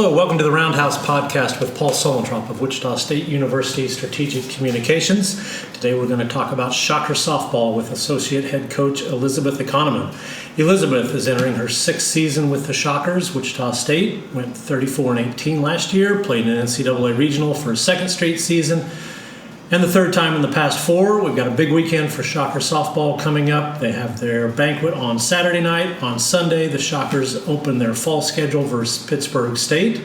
Hello, welcome to the Roundhouse podcast with Paul Solentrop of Wichita State University Strategic Communications. Today we're going to talk about Shocker softball with Associate Head Coach Elizabeth Economon. Elizabeth is entering her sixth season with the Shockers. Wichita State went 34-18 last year, played an NCAA regional for a second straight season, and the third time in the past four. We've got a big weekend for Shocker softball coming up. They have their banquet on Saturday night. On Sunday, the Shockers open their fall schedule versus Pittsburgh State,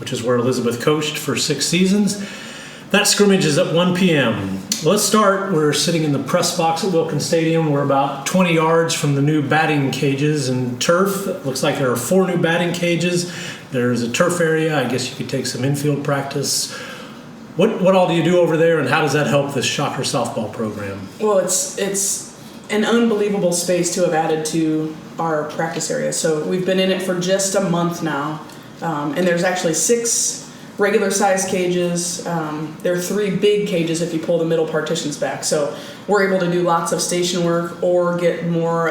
which is where Elizabeth coached for 6 seasons. That scrimmage is at 1 p.m. Let's start. We're sitting in the press box at Wilkins Stadium. We're about 20 yards from the new batting cages and turf. It looks like there are 4 new batting cages. There's a turf area. I guess you could take some infield practice. What all do you do over there, and how does that help this Shocker softball program? Well, it's an unbelievable space to have added to our practice area. So we've been in it for just a month now, and there's actually 6 regular-sized cages. There are 3 big cages if you pull the middle partitions back. So we're able to do lots of station work or get more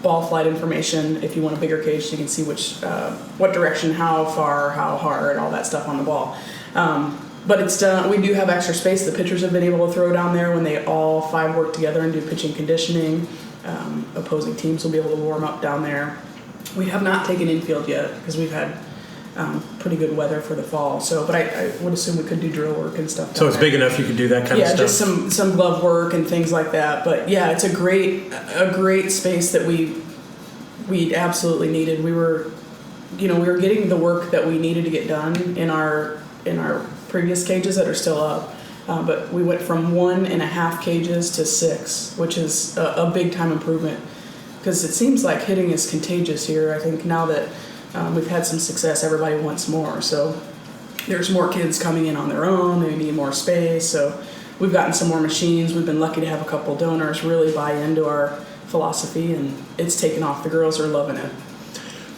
ball flight information. If you want a bigger cage, so you can see what direction, how far, how hard, all that stuff on the ball. But we do have extra space. The pitchers have been able to throw down there when they all 5 work together and do pitching conditioning. Opposing teams will be able to warm up down there. We have not taken infield yet because we've had pretty good weather for the fall. But I would assume we could do drill work and stuff. So it's big enough you could do that kind of stuff? Yeah, just some glove work and things like that. But yeah, it's a great space that we absolutely needed. We were getting the work that we needed to get done in our previous cages that are still up, but we went from 1.5 cages to 6, which is a big time improvement because it seems like hitting is contagious here. I think now that we've had some success, everybody wants more. So there's more kids coming in on their own. They need more space. So we've gotten some more machines. We've been lucky to have a couple donors really buy into our philosophy, and it's taken off. The girls are loving it.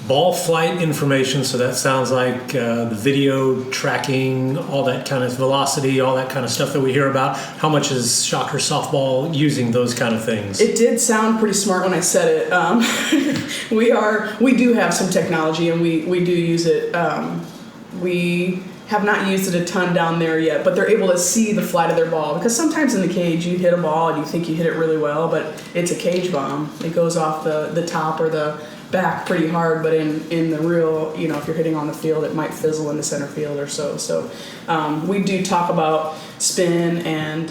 Ball flight information, so that sounds like the video tracking, all that kind of velocity, all that kind of stuff that we hear about. How much is Shocker softball using those kind of things? It did sound pretty smart when I said it. We do have some technology, and we do use it. We have not used it a ton down there yet, but they're able to see the flight of their ball, because sometimes in the cage you hit a ball and you think you hit it really well, but it's a cage bomb. It goes off the top or the back pretty hard, but in the real, if you're hitting on the field, it might fizzle in the center field or so. So we do talk about spin and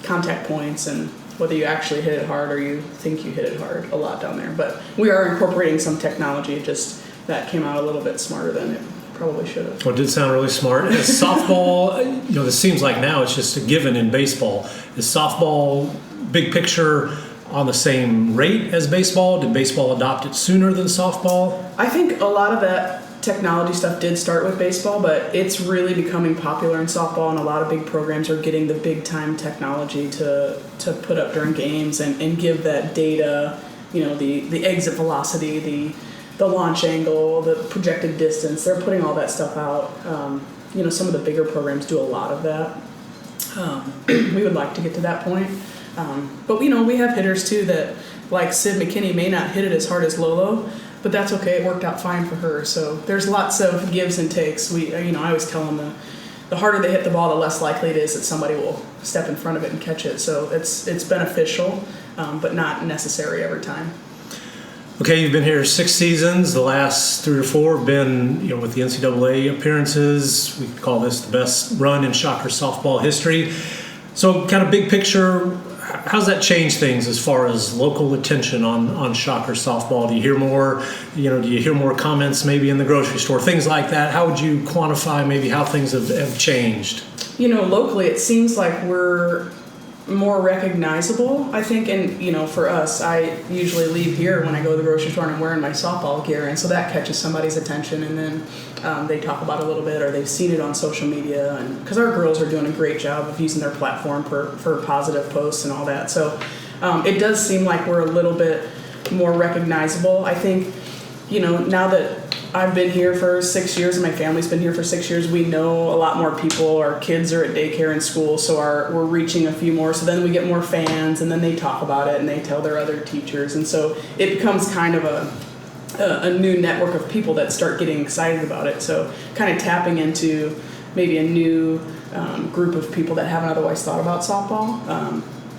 contact points and whether you actually hit it hard or you think you hit it hard a lot down there. But we are incorporating some technology, just that came out a little bit smarter than it probably should have. Well, it did sound really smart. Is softball, this seems like now it's just a given in baseball. Is softball, big picture, on the same rate as baseball? Did baseball adopt it sooner than softball? I think a lot of that technology stuff did start with baseball, but it's really becoming popular in softball, and a lot of big programs are getting the big time technology to put up during games and give that data, the exit velocity, the launch angle, the projected distance. They're putting all that stuff out. Some of the bigger programs do a lot of that. We would like to get to that point. But we have hitters too that, like Sid McKinney, may not hit it as hard as Lolo, but that's okay. It worked out fine for her. So there's lots of gives and takes. I always tell them the harder they hit the ball, the less likely it is that somebody will step in front of it and catch it. So it's beneficial, but not necessary every time. Okay, you've been here 6 seasons. The last 3 or 4 have been, with the NCAA appearances. We call this the best run in Shocker softball history. So kind of big picture, how's that change things as far as local attention on Shocker softball? Do you hear more, do you hear more comments maybe in the grocery store, things like that? How would you quantify maybe how things have changed? Locally it seems like we're more recognizable, I think, and for us, I usually leave here when I go to the grocery store and I'm wearing my softball gear, and so that catches somebody's attention, and then they talk about it a little bit, or they've seen it on social media, and because our girls are doing a great job of using their platform for positive posts and all that, so it does seem like we're a little bit more recognizable. I think now that I've been here for 6 years and my family's been here for 6 years, we know a lot more people. Our kids are at daycare and school, so we're reaching a few more. So then we get more fans, and then they talk about it and they tell their other teachers. And so it becomes kind of a new network of people that start getting excited about it. So kind of tapping into maybe a new group of people that haven't otherwise thought about softball.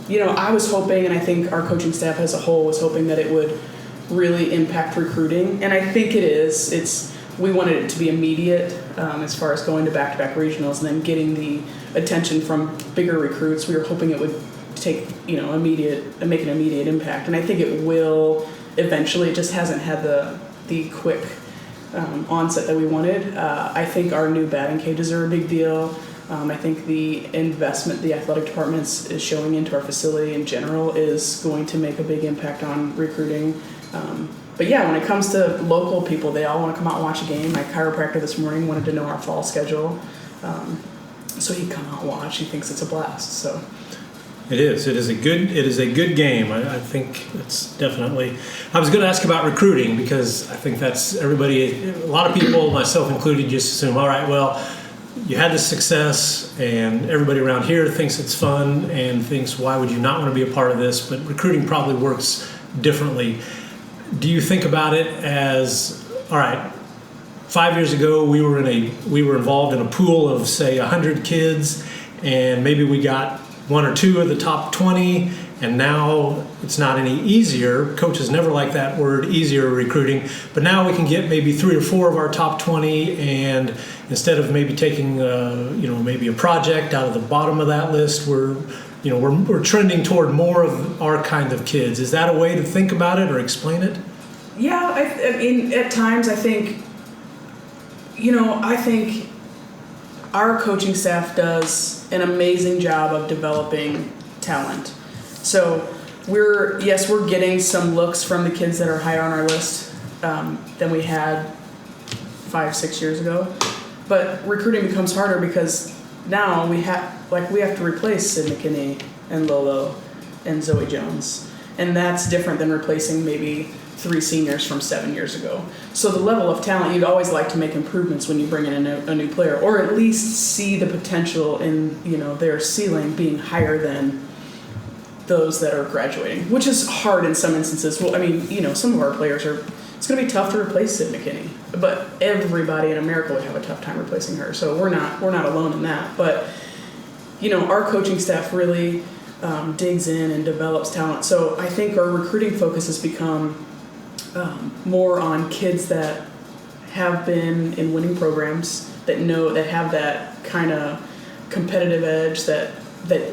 I was hoping, and I think our coaching staff as a whole was hoping that it would really impact recruiting, and I think it is. We wanted it to be immediate as far as going to back-to-back regionals and then getting the attention from bigger recruits. We were hoping it would take, make an immediate impact, and I think it will eventually. It just hasn't had the quick onset that we wanted. I think our new batting cages are a big deal. I think the investment the athletic department is showing into our facility in general is going to make a big impact on recruiting. But yeah, when it comes to local people, they all want to come out and watch a game. My chiropractor this morning wanted to know our fall schedule, so he'd come out and watch. He thinks it's a blast. So it is. It is a good game. I think it's definitely. I was going to ask about recruiting because I think that's everybody. A lot of people, myself included, just assume, all right, well, you had this success, and everybody around here thinks it's fun and thinks, why would you not want to be a part of this? But recruiting probably works differently. Do you think about it as, all right, 5 years ago we were involved in a pool of say 100 kids, and maybe we got one or two of the top 20, and now it's not any easier. Coaches never like that word, easier recruiting, but now we can get maybe 3 or 4 of our top 20, and instead of maybe taking maybe a project out of the bottom of that list, we're trending toward more of our kind of kids. Is that a way to think about it or explain it? Yeah, I mean, at times I think our coaching staff does an amazing job of developing talent. So we're getting some looks from the kids that are higher on our list than we had 5-6 years ago. But recruiting becomes harder because now we have to replace Sid McKinney and Lolo and Zoe Jones, and that's different than replacing maybe 3 seniors from 7 years ago. So the level of talent, you'd always like to make improvements when you bring in a new player, or at least see the potential in their ceiling being higher than those that are graduating, which is hard in some instances. Well, I mean, some of our players it's going to be tough to replace Sid McKinney, but everybody in America would have a tough time replacing her. So we're not alone in that. But our coaching staff really digs in and develops talent. So I think our recruiting focus has become more on kids that have been in winning programs, that have that kind of competitive edge, that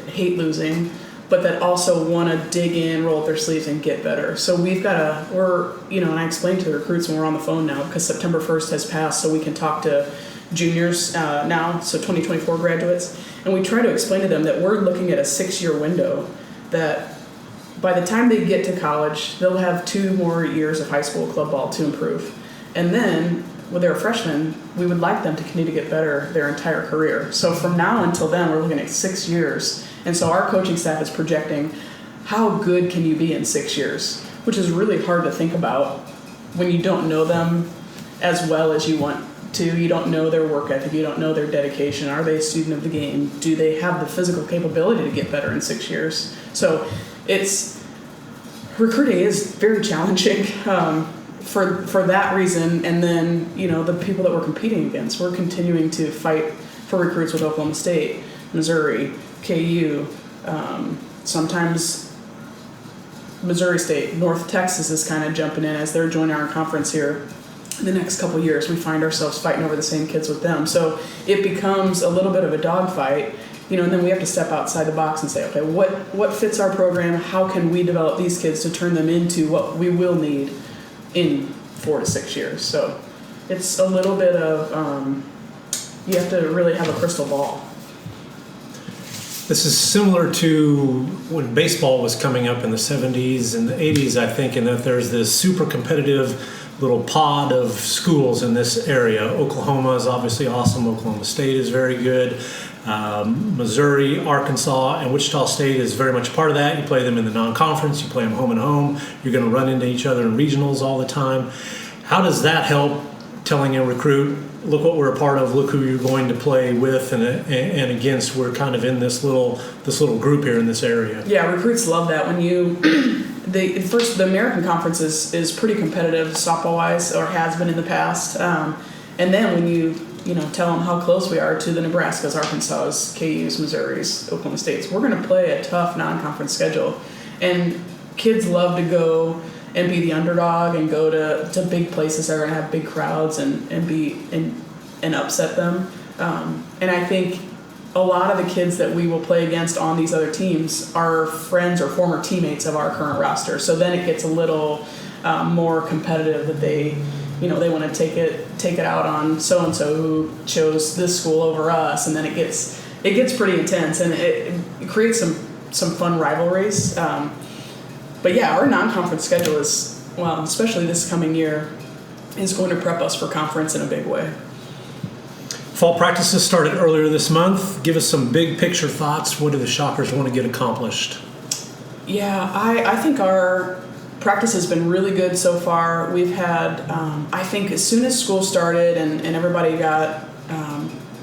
hate losing, but that also want to dig in, roll up their sleeves, and get better. So and I explained to the recruits when we're on the phone now, because September 1st has passed, so we can talk to juniors now, so 2024 graduates, and we try to explain to them that we're looking at a 6-year window, that by the time they get to college, they'll have 2 more years of high school club ball to improve. And then, when they're a freshman, we would like them to continue to get better their entire career. So from now until then, we're looking at 6 years. And so our coaching staff is projecting, how good can you be in 6 years? Which is really hard to think about when you don't know them as well as you want to. You don't know their work ethic. You don't know their dedication. Are they a student of the game? Do they have the physical capability to get better in 6 years? So recruiting is very challenging for that reason. And then, the people that we're competing against, we're continuing to fight for recruits with Oklahoma State, Missouri, KU, sometimes Missouri State. North Texas is kind of jumping in as they're joining our conference here. In the next couple of years, we find ourselves fighting over the same kids with them. So it becomes a little bit of a dogfight, and then we have to step outside the box and say, okay, what fits our program? How can we develop these kids to turn them into what we will need in 4 to 6 years? So it's a little bit of, you have to really have a crystal ball. This is similar to when baseball was coming up in the 70s and the 80s, I think, and that there's this super competitive little pod of schools in this area. Oklahoma is obviously awesome. Oklahoma State is very good. Missouri, Arkansas, and Wichita State is very much part of that. You play them in the non-conference. You play them home and home. You're going to run into each other in regionals all the time. How does that help telling a recruit, look what we're a part of, look who you're going to play with and against? We're kind of in this little group here in this area. Yeah, recruits love that. When the American Conference is pretty competitive softball wise, or has been in the past. And then when you tell them how close we are to the Nebraskas, Arkansas, KU's, Missouri's, Oklahoma State's, we're going to play a tough non-conference schedule, and kids love to go and be the underdog and go to big places that are going to have big crowds and upset them. And I think a lot of the kids that we will play against on these other teams are friends or former teammates of our current roster. So then it gets a little more competitive, that they want to take it out on so and so who chose this school over us, and then it gets pretty intense, and it creates some fun rivalries. But yeah, our non-conference schedule is, well, especially this coming year, is going to prep us for conference in a big way. Fall practices started earlier this month. Give us some big picture thoughts. What do the Shockers want to get accomplished? Yeah, I think our practice has been really good so far. We've had, I think as soon as school started and everybody got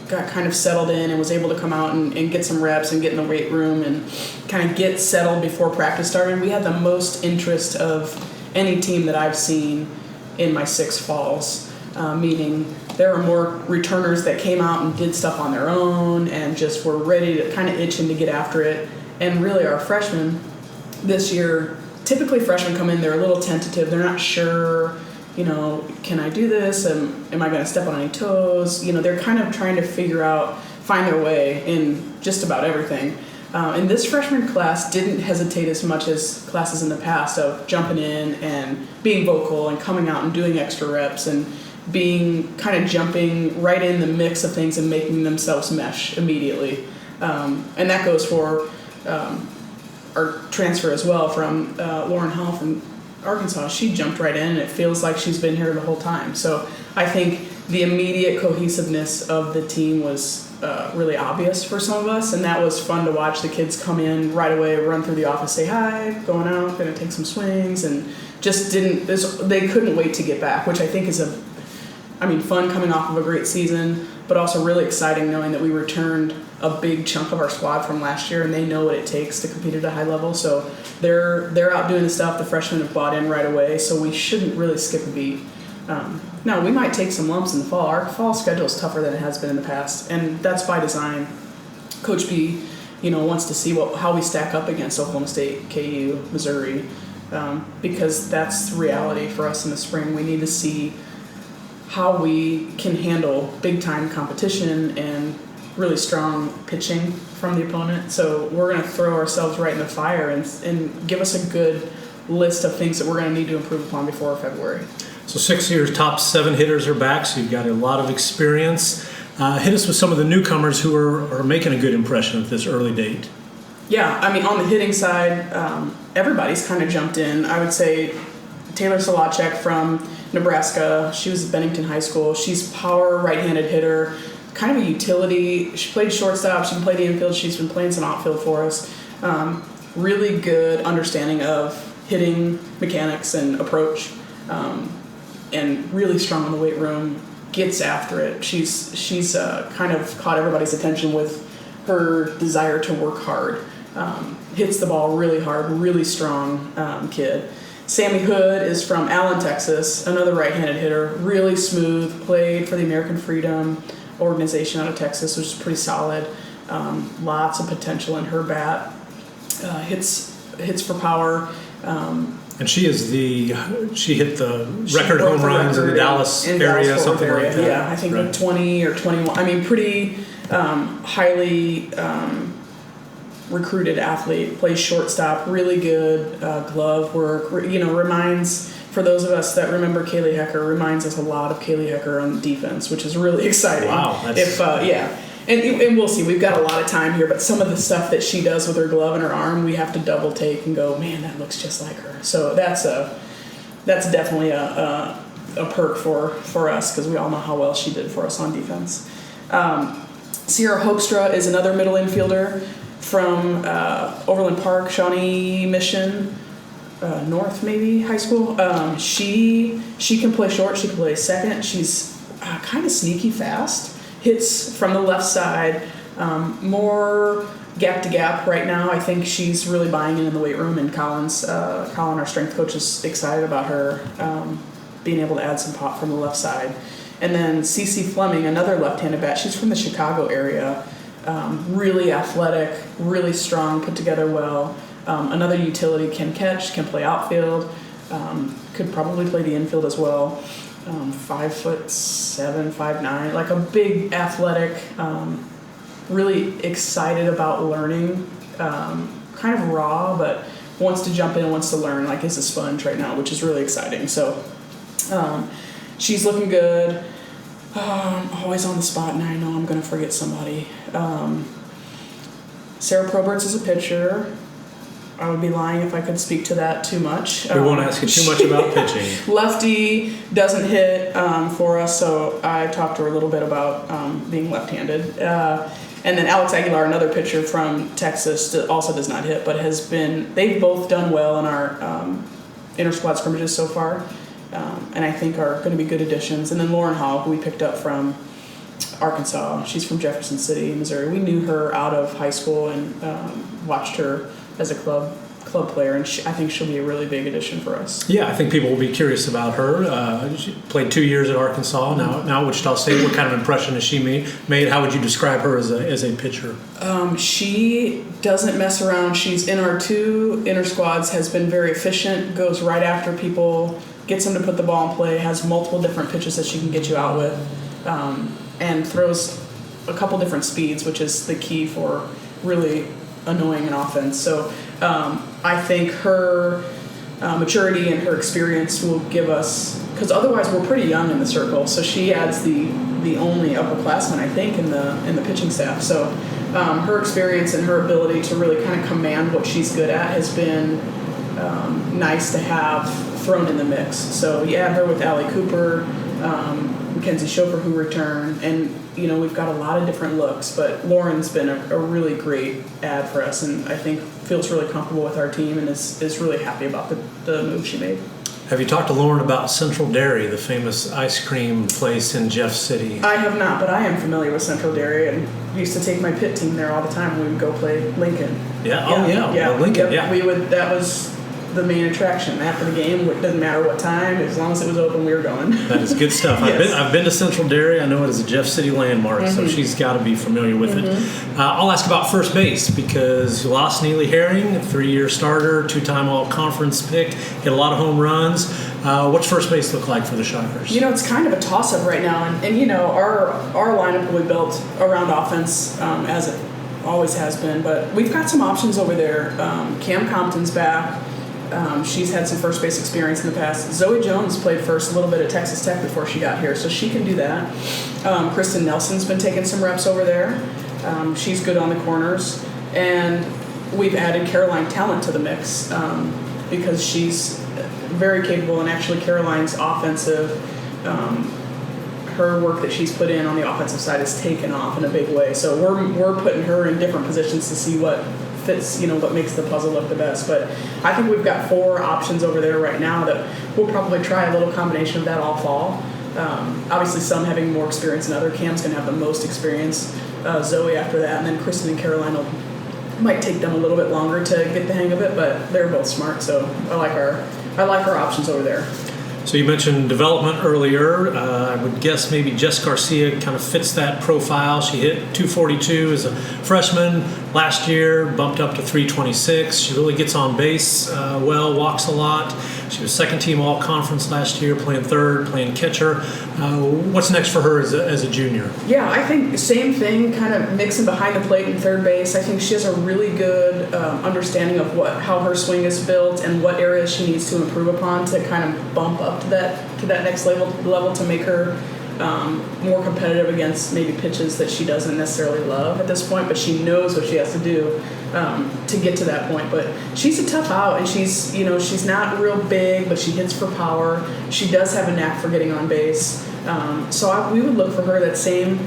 kind of settled in and was able to come out and get some reps and get in the weight room and kind of get settled before practice started, we had the most interest of any team that I've seen in my 6 falls, meaning there were more returners that came out and did stuff on their own and just were ready to kind of itching to get after it. And really our freshmen this year, typically freshmen come in, they're a little tentative. They're not sure, can I do this? Am I going to step on any toes? They're kind of trying to find their way in just about everything. And this freshman class didn't hesitate as much as classes in the past of jumping in and being vocal and coming out and doing extra reps and being kind of jumping right in the mix of things and making themselves mesh immediately. And that goes for our transfer as well from Lauren Hall from Arkansas. She jumped right in, and it feels like she's been here the whole time. So I think the immediate cohesiveness of the team was really obvious for some of us, and that was fun to watch the kids come in right away, run through the office, say hi, going out, going to take some swings, and just they couldn't wait to get back, which I think is fun coming off of a great season, but also really exciting knowing that we returned a big chunk of our squad from last year, and they know what it takes to compete at a high level. So they're out doing the stuff. The freshmen have bought in right away, so we shouldn't really skip a beat. Now, we might take some lumps in the fall. Our fall schedule is tougher than it has been in the past, and that's by design. Coach B, wants to see how we stack up against Oklahoma State, KU, Missouri, because that's reality for us in the spring. We need to see how we can handle big-time competition and really strong pitching from the opponent. So we're going to throw ourselves right in the fire and give us a good list of things that we're going to need to improve upon before February. So 6 years, top 7 hitters are back, so you've got a lot of experience. Hit us with some of the newcomers who are making a good impression at this early date. Yeah, on the hitting side, everybody's kind of jumped in. I would say Taylor Solacek from Nebraska. She was at Bennington High School. She's power right-handed hitter, kind of a utility. She played shortstop. She can play the infield. She's been playing some outfield for us. Really good understanding of hitting mechanics and approach, and really strong in the weight room. Gets after it. She's kind of caught everybody's attention with her desire to work hard. Hits the ball really hard. Really strong kid. Sammy Hood is from Allen, Texas, another right-handed hitter, really smooth, played for the American Freedom organization out of Texas, which is pretty solid. Lots of potential in her bat. Hits for power. And she hit the record home runs in the Dallas area, something like that. Yeah, I think right. 20 or 21. Pretty highly recruited athlete, plays shortstop, really good glove work. Reminds, for those of us that remember Kaylee Hecker, reminds us a lot of Kaylee Hecker on defense, which is really exciting. Wow. And we'll see. We've got a lot of time here, but some of the stuff that she does with her glove and her arm, we have to double take and go, man, that looks just like her. So that's definitely a perk for us, because we all know how well she did for us on defense. Sierra Hoekstra is another middle infielder from Overland Park, Shawnee Mission, North maybe high school. She can play short. She can play second. She's kind of sneaky fast. Hits from the left side, More gap to gap right now. I think she's really buying in the weight room, and Colin, our strength coach, is excited about her being able to add some pop from the left side. And then Cece Fleming, another left-handed bat. She's from the Chicago area. Really athletic, really strong, put together well. Another utility, can catch, can play outfield, could probably play the infield as well. 5'7", 5'9", like a big athletic, really excited about learning, kind of raw, but wants to jump in, wants to learn, like is a sponge right now, which is really exciting. So she's looking good. I'm always on the spot, and I know I'm going to forget somebody. Sarah Proberts is a pitcher. I would be lying if I could speak to that too much. We won't ask you too much about pitching. Lefty, doesn't hit for us, so I talked to her a little bit about being left-handed. And then Alex Aguilar, another pitcher from Texas, also does not hit, but they've both done well in our inter-squad scrimmages so far, and I think are going to be good additions. And then Lauren Hall, who we picked up from Arkansas. She's from Jefferson City, Missouri. We knew her out of high school and watched her as a club player, and I think she'll be a really big addition for us. Yeah, I think people will be curious about her. She played 2 years at Arkansas, now at Wichita State. What kind of impression has she made? How would you describe her as a pitcher? She doesn't mess around. She's in our 2 inter squads, has been very efficient, goes right after people, gets them to put the ball in play, has multiple different pitches that she can get you out with, and throws a couple different speeds, which is the key for really annoying an offense. So I think her maturity and her experience will give us, because otherwise we're pretty young in the circle, so she adds the only upperclassman, I think, in the pitching staff. So her experience and her ability to really kind of command what she's good at has been nice to have thrown in the mix. So you add her with Allie Cooper, Mackenzie Schofer, who returned, and we've got a lot of different looks, but Lauren's been a really great add for us, and I think feels really comfortable with our team and is really happy about the move she made. Have you talked to Lauren about Central Dairy, the famous ice cream place in Jeff City? I have not, but I am familiar with Central Dairy, and used to take my pit team there all the time when we would go play Lincoln. Yeah. Well, Lincoln. Yep. Yeah. That was the main attraction after the game. It doesn't matter what time, as long as it was open, we were going. That is good stuff. Yes. I've been to Central Dairy. I know it is a Jeff City landmark, so she's got to be familiar with it. I'll ask about first base, because you lost Neely Herring, a 3-year starter, 2-time all-conference pick, hit a lot of home runs. What's first base look like for the Shockers? It's kind of a toss-up right now, and our lineup will be built around offense, as it always has been, but we've got some options over there. Cam Compton's back. She's had some first base experience in the past. Zoe Jones played first a little bit at Texas Tech before she got here, so she can do that. Kristen Nelson's been taking some reps over there. She's good on the corners. And we've added Caroline Talent to the mix because she's very capable, and actually Caroline's offensive, her work that she's put in on the offensive side has taken off in a big way. So we're putting her in different positions to see what fits, what makes the puzzle look the best. But I think we've got 4 options over there right now that we'll probably try a little combination of that all fall. Obviously some having more experience than other. Cam's going to have the most experience, Zoe after that, and then Kristen and Caroline might take them a little bit longer to get the hang of it, but they're both smart, so I like our options over there. So you mentioned development earlier. I would guess maybe Jess Garcia kind of fits that profile. She hit 242 as a freshman last year, bumped up to 326. She really gets on base well, walks a lot. She was second team all-conference last year, playing third, playing catcher. What's next for her as a junior? Yeah, I think the same thing, kind of mixing behind the plate and third base. I think she has a really good understanding of how her swing is built and what areas she needs to improve upon to kind of bump up to that next level to make her more competitive against maybe pitches that she doesn't necessarily love at this point, but she knows what she has to do to get to that point. But she's a tough out, and she's not real big, but she hits for power. She does have a knack for getting on base. So we would look for her that same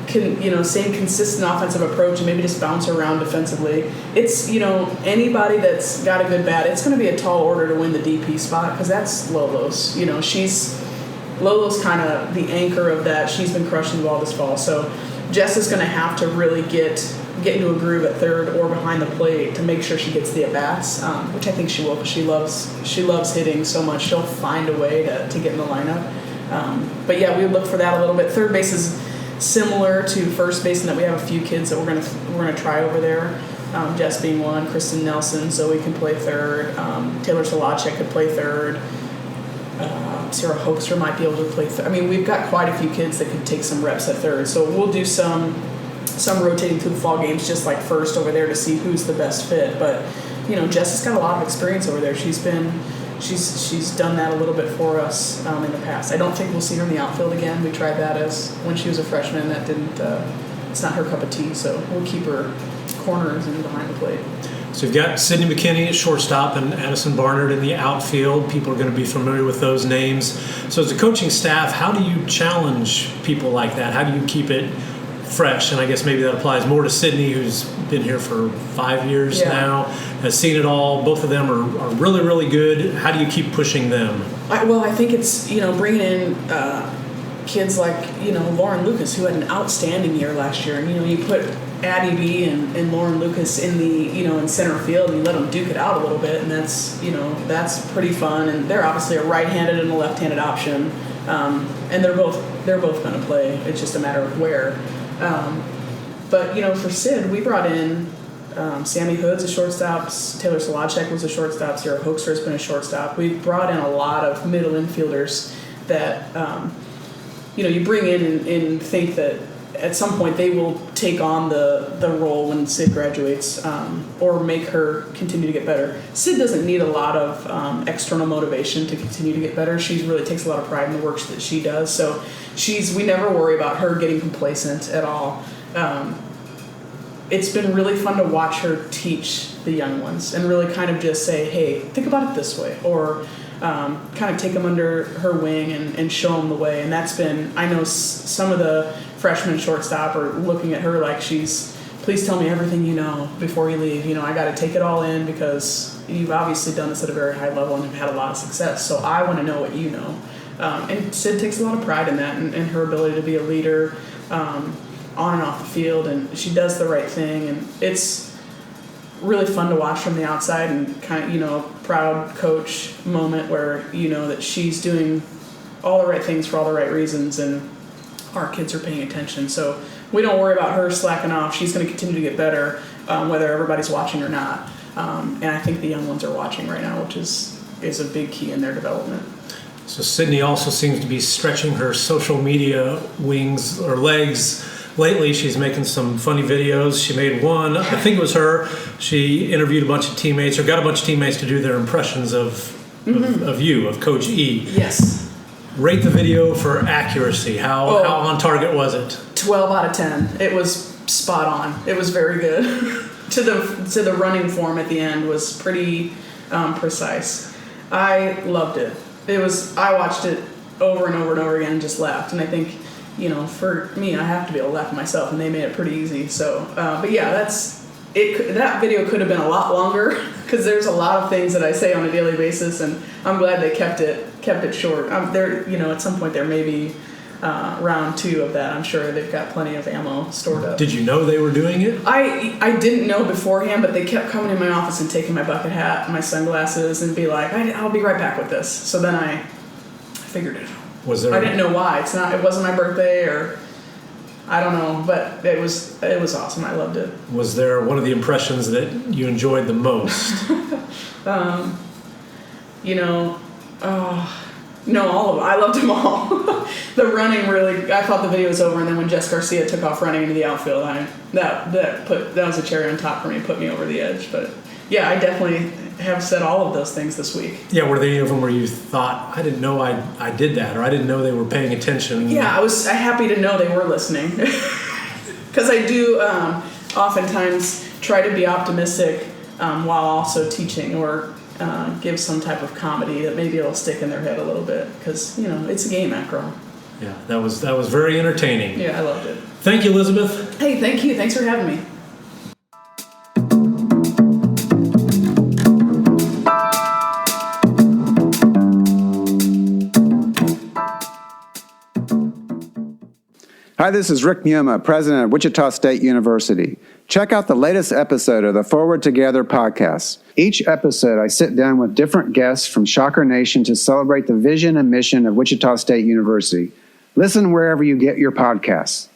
consistent offensive approach, and maybe just bounce around defensively. It's, anybody that's got a good bat, it's going to be a tall order to win the DP spot, because that's Lolo's. Lolo's kind of the anchor of that. She's been crushing the ball this fall. So Jess is going to have to really get into a groove at third or behind the plate to make sure she gets the at-bats, which I think she will, because she loves hitting so much. She'll find a way to get in the lineup. But yeah, we would look for that a little bit. Third base is similar to first base in that we have a few kids that we're gonna try over there. Jess being one, Kristen Nelson, Zoe can play third, Taylor Solacek could play third. Sarah Hoekstra might be able to play third. I mean, we've got quite a few kids that could take some reps at third. So we'll do some rotating through the fall games, just like first over there, to see who's the best fit. But Jess has got a lot of experience over there. She's done that a little bit for us in the past. I don't think we'll see her in the outfield again. We tried that as when she was a freshman. That didn't. It's not her cup of tea. So we'll keep her corners and behind the plate. So you've got Sydney McKinney at shortstop and Addison Barnard in the outfield. People are going to be familiar with those names. So as a coaching staff, how do you challenge people like that? How do you keep it fresh? And I guess maybe that applies more to Sydney, who's been here for 5 years now, has seen it all. Both of them are really, really good. How do you keep pushing them? I think it's, bringing in kids like, Lauren Lucas, who had an outstanding year last year. And, you put Addie B and Lauren Lucas in the, in center field, and you let them duke it out a little bit. And that's pretty fun. And they're obviously a right-handed and a left-handed option. And they're both going to play. It's just a matter of where. But for Sid, we brought in Sammy Hood's a shortstop, Taylor Solacek was a shortstop, Sarah Hoekstra has been a shortstop. We brought in a lot of middle infielders that you bring in and think that at some point they will take on the role when Sid graduates, or make her continue to get better. Sid doesn't need a lot of external motivation to continue to get better. She really takes a lot of pride in the work that she does. So we never worry about her getting complacent at all. It's been really fun to watch her teach the young ones and really kind of just say, hey, think about it this way, or kind of take them under her wing and show them the way. And that's been, I know some of the freshmen shortstop are looking at her like please tell me everything you know before you leave. I got to take it all in because you've obviously done this at a very high level and have had a lot of success. So I want to know what you know. And Sid takes a lot of pride in that and her ability to be a leader on and off the field, and she does the right thing. And it's really fun to watch from the outside and kind of, proud coach moment where that she's doing all the right things for all the right reasons and our kids are paying attention. So we don't worry about her slacking off. She's going to continue to get better, whether everybody's watching or not. And I think the young ones are watching right now, which is a big key in their development. So Sydney also seems to be stretching her social media wings or legs. Lately, she's making some funny videos. She made one, I think it was her. She interviewed a bunch of teammates, or got a bunch of teammates to do their impressions of Coach E. Yes. Rate the video for accuracy. How on target was it? 12 out of 10. It was spot on. It was very good. to the running form at the end was pretty precise. I loved it. I watched it over and over and over again and just laughed. And I think, for me, I have to be able to laugh myself, and they made it pretty easy. So, but yeah, that video could have been a lot longer because there's a lot of things that I say on a daily basis, and I'm glad they kept it short. At some point there may be round 2 of that. I'm sure they've got plenty of ammo stored up. Did you know they were doing it? I didn't know beforehand, but they kept coming in my office and taking my bucket hat and my sunglasses and be like, I'll be right back with this. So then I figured it out. I didn't know why. It wasn't my birthday, or I don't know, but it was awesome. I loved it. Was there one of the impressions that you enjoyed the most? No, all of them. I loved them all. The running really, I thought the video was over, and then when Jess Garcia took off running into the outfield, that was a cherry on top for me, put me over the edge. But yeah, I definitely have said all of those things this week. Yeah, were there any of them where you thought, I didn't know I did that, or I didn't know they were paying attention? Yeah, I was happy to know they were listening. Because I do oftentimes try to be optimistic while also teaching, or give some type of comedy that maybe it'll stick in their head a little bit, because it's a game after all. Yeah, that was very entertaining. Yeah, I loved it. Thank you, Elizabeth. Hey, thank you. Thanks for having me. Hi, this is Rick Muma, president of Wichita State University. Check out the latest episode of the Forward Together podcast. Each episode, I sit down with different guests from Shocker Nation to celebrate the vision and mission of Wichita State University. Listen wherever you get your podcasts.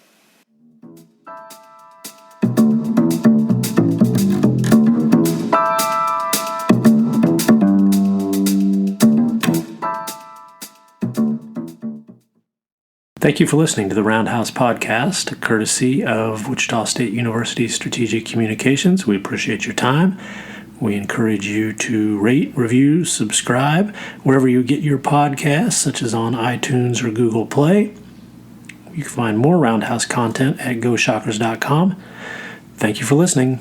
Thank you for listening to the Roundhouse podcast, courtesy of Wichita State University Strategic Communications. We appreciate your time. We encourage you to rate, review, subscribe wherever you get your podcasts, such as on iTunes or Google Play. You can find more Roundhouse content at GoShockers.com. Thank you for listening.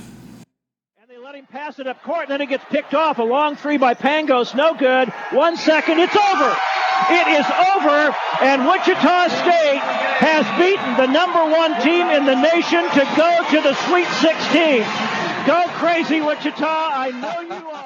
And they let him pass it up court, and then it gets picked off. A long three by Pangos, no good. 1 second, it's over. It is over, and Wichita State has beaten the number one team in the nation to go to the Sweet 16. Go crazy, Wichita. I know you are.